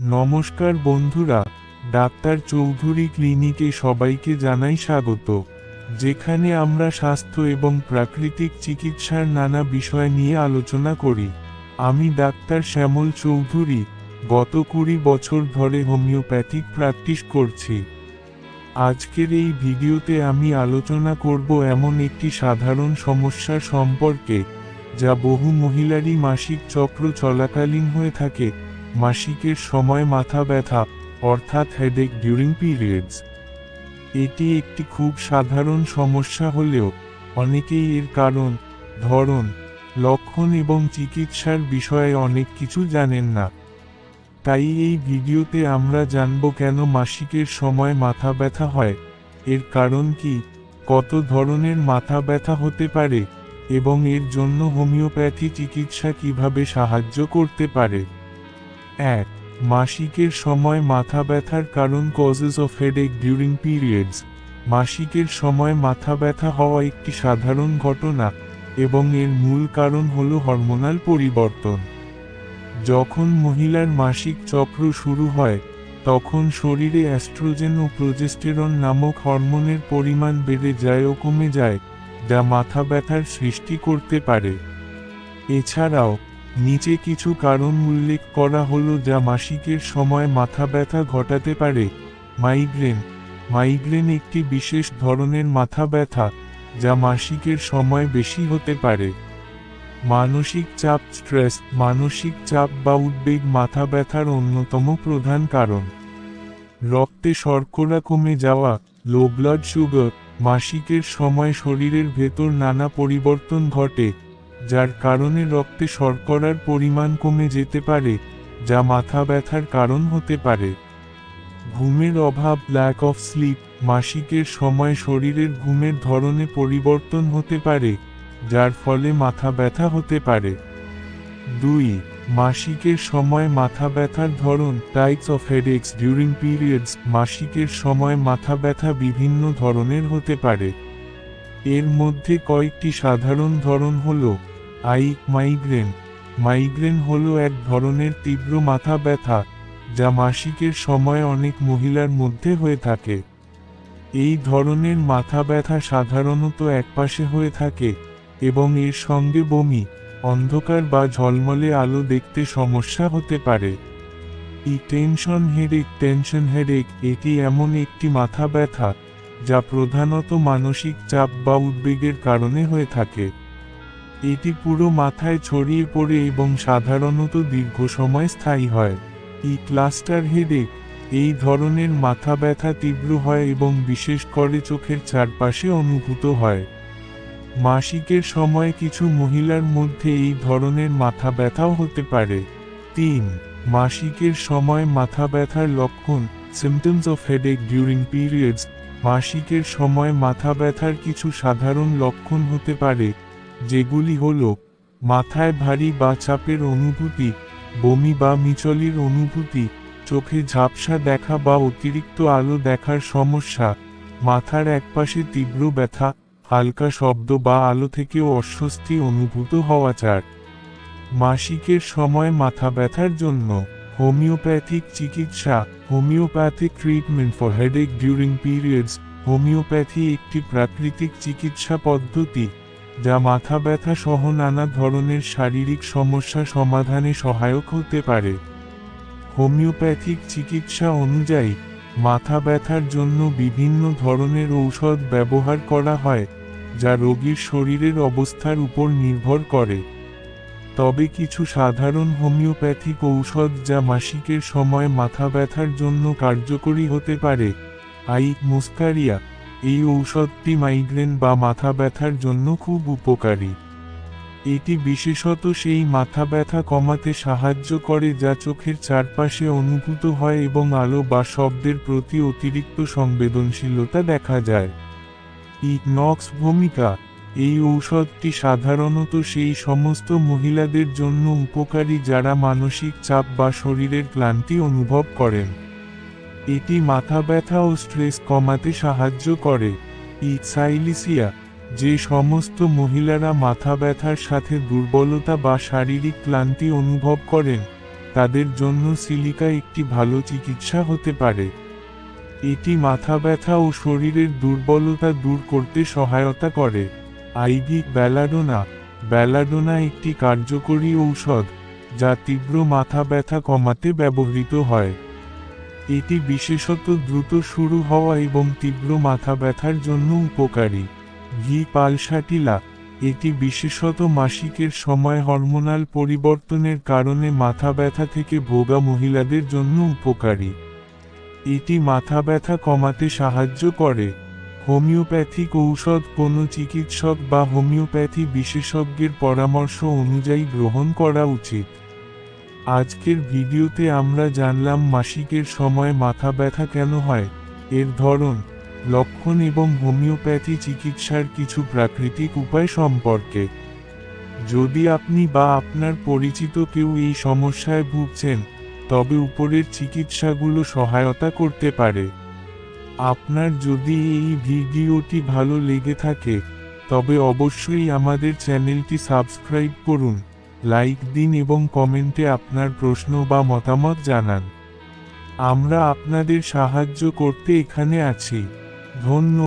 নমস্কার বন্ধুরা, ডাক্তার চৌধুরী ক্লিনিকে সবাইকে জানাই স্বাগত, যেখানে আমরা স্বাস্থ্য এবং প্রাকৃতিক চিকিৎসার নানা বিষয় নিয়ে আলোচনা করি। আমি ডাক্তার শ্যামল চৌধুরী, গত 20 বছর ধরে হোমিওপ্যাথিক প্র্যাকটিস করছি। আজকের এই ভিডিওতে আমি আলোচনা করব এমন একটি সাধারণ সমস্যা সম্পর্কে, যা বহু মহিলারই মাসিক চক্র চলাকালীন হয়ে থাকে, মাসিকের সময় মাথা ব্যথা, অর্থাৎ হেডেক ডিউরিং পিরিয়ডস। এটি একটি খুব সাধারণ সমস্যা হলেও অনেকেই এর কারণ, ধরন, লক্ষণ এবং চিকিৎসার বিষয়ে অনেক কিছু জানেন না। তাই এই ভিডিওতে আমরা জানব কেন মাসিকের সময় মাথা ব্যথা হয়, এর কারণ কি, কত ধরনের মাথা ব্যথা হতে পারে, এবং এর জন্য হোমিওপ্যাথি চিকিৎসা কিভাবে সাহায্য করতে পারে। 1. মাসিকের সময় মাথা ব্যথার কারণ, causes of headache during periods. মাসিকের সময় মাথা ব্যথা হওয়া একটি সাধারণ ঘটনা, এবং এর মূল কারণ হল হরমোনাল পরিবর্তন। যখন মহিলার মাসিক চক্র শুরু হয়, তখন শরীরে অ্যাস্ট্রোজেন ও প্রোজেস্টেরন নামক হরমোনের পরিমাণ বেড়ে যায় ও কমে যায়, যা মাথা ব্যথার সৃষ্টি করতে পারে। এছাড়াও নিচে কিছু কারণ উল্লেখ করা হলো যা মাসিকের সময় মাথা ব্যথা ঘটাতে পারে। মাইগ্রেন। মাইগ্রেন একটি বিশেষ ধরনের মাথা ব্যথা, যা মাসিকের সময় বেশি হতে পারে। মানসিক চাপ, স্ট্রেস। মানসিক চাপ বা উদ্বেগ মাথা ব্যথার অন্যতম প্রধান কারণ। রক্তে শর্করা কমে যাওয়া, লো ব্লাড সুগার। মাসিকের সময় শরীরের ভেতর নানা পরিবর্তন ঘটে, যার কারণে রক্তে শর্করার পরিমাণ কমে যেতে পারে, যা মাথা ব্যথার কারণ হতে পারে। ঘুমের অভাব, ল্যাক অফ স্লিপ। মাসিকের সময় শরীরের ঘুমের ধরনে পরিবর্তন হতে পারে, যার ফলে মাথা ব্যথা হতে পারে। 2. মাসিকের সময় মাথা ব্যথার ধরন, টাইপস অফ হেডেকস ডিউরিং পিরিয়ডস। মাসিকের সময় মাথা ব্যথা বিভিন্ন ধরনের হতে পারে। এর মধ্যে কয়েকটি সাধারণ ধরন হল: মাইগ্রেন। মাইগ্রেন হল এক ধরনের তীব্র মাথা ব্যথা, যা মাসিকের সময় অনেক মহিলার মধ্যে হয়ে থাকে। এই ধরনের মাথা ব্যথা সাধারণত একপাশে হয়ে থাকে, এবং এর সঙ্গে বমি, অন্ধকার বা ঝলমলে আলো দেখতে সমস্যা হতে পারে। Tension headache. টেনশন হেডেক এটি এমন একটি মাথা ব্যথা, যা প্রধানত মানসিক চাপ বা উদ্বেগের কারণে হয়ে থাকে। এটি পুরো মাথায় ছড়িয়ে পড়ে এবং সাধারণত দীর্ঘ সময় স্থায়ী হয়। Cluster headache. এই ধরনের মাথা ব্যথা তীব্র হয় এবং বিশেষ করে চোখের চারপাশে অনুভূত হয়। মাসিকের সময় কিছু মহিলার মধ্যে এই ধরনের মাথা ব্যথাও হতে পারে। 3. মাসিকের সময় মাথা ব্যথার লক্ষণ, symptoms of headache during periods. মাসিকের সময় মাথা ব্যথার কিছু সাধারণ লক্ষণ হতে পারে, যেগুলি হল: মাথায় ভারী বা চাপের অনুভূতি, বমি বা মিচলির অনুভূতি, চোখে ঝাপসা দেখা বা অতিরিক্ত আলো দেখার সমস্যা, মাথার একপাশে তীব্র ব্যথা, হালকা শব্দ বা আলো থেকেও অস্বস্তি অনুভূত হওয়া। 4. মাসিকের সময় মাথা ব্যথার জন্য হোমিওপ্যাথিক চিকিৎসা। Homeopathic treatment for headache during periods. Homeopathy একটি প্রাকৃতিক চিকিৎসা পদ্ধতি, যা মাথা ব্যথা সহ নানা ধরনের শারীরিক সমস্যা সমাধানে সহায়ক হতে পারে। হোমিওপ্যাথিক চিকিৎসা অনুযায়ী মাথা ব্যথার জন্য বিভিন্ন ধরনের ঔষধ ব্যবহার করা হয়, যা রোগীর শরীরের অবস্থার উপর নির্ভর করে। তবে কিছু সাধারণ হোমিওপ্যাথিক ঔষধ যা মাসিকের সময় মাথা ব্যথার জন্য কার্যকরী হতে পারে। মুস্কারিয়া। এই ঔষধটি মাইগ্রেন বা মাথা ব্যথার জন্য খুব উপকারী। এটি বিশেষত সেই মাথা ব্যথা কমাতে সাহায্য করে যা চোখের চারপাশে অনুভূত হয় এবং আলো বা শব্দের প্রতি অতিরিক্ত সংবেদনশীলতা দেখা যায়। নক্স ভূমিকা। এই ঔষধটি সাধারণত সেই সমস্ত মহিলাদের জন্য উপকারী যারা মানসিক চাপ বা শরীরের ক্লান্তি অনুভব করেন। এটি মাথা ব্যথা ও স্ট্রেস কমাতে সাহায্য করে। সাইলিসিয়া। যে সমস্ত মহিলারা মাথা ব্যথার সাথে দুর্বলতা বা শারীরিক ক্লান্তি অনুভব করেন, তাদের জন্য সিলিকা একটি ভালো চিকিৎসা হতে পারে। এটি মাথা ব্যথা ও শরীরের দুর্বলতা দূর করতে সহায়তা করে। Ivy belladonna. বেলাডোনা একটি কার্যকরী ঔষধ যা তীব্র মাথা ব্যথা কমাতে ব্যবহৃত হয়। এটি বিশেষত দ্রুত শুরু হওয়া এবং তীব্র মাথা ব্যথার জন্য উপকারী। V pulsatilla. এটি বিশেষত মাসিকের সময় হরমোনাল পরিবর্তনের কারণে মাথা ব্যথা থেকে ভোগা মহিলাদের জন্য উপকারী। এটি মাথা ব্যথা কমাতে সাহায্য করে। হোমিওপ্যাথিক ঔষধ কোনো চিকিৎসক বা হোমিওপ্যাথি বিশেষজ্ঞের পরামর্শ অনুযায়ী গ্রহণ করা উচিত। আজকের ভিডিওতে আমরা জানলাম মাসিকের সময় মাথা ব্যথা কেন হয়, এর ধরন, লক্ষণ এবং হোমিওপ্যাথি চিকিৎসার কিছু প্রাকৃতিক উপায় সম্পর্কে। যদি আপনি বা আপনার পরিচিত কেউ এই সমস্যায় ভুগছেন, তবে উপরের চিকিৎসাগুলো সহায়তা করতে পারে। আপনার যদি এই ভিডিওটি ভালো লেগে থাকে, তবে অবশ্যই আমাদের চ্যানেলটি সাবস্ক্রাইব করুন, লাইক দিন এবং কমেন্টে আপনার প্রশ্ন বা মতামত জানান। আমরা আপনাদের সাহায্য করতে এখানে আছি। ধন্যবাদ।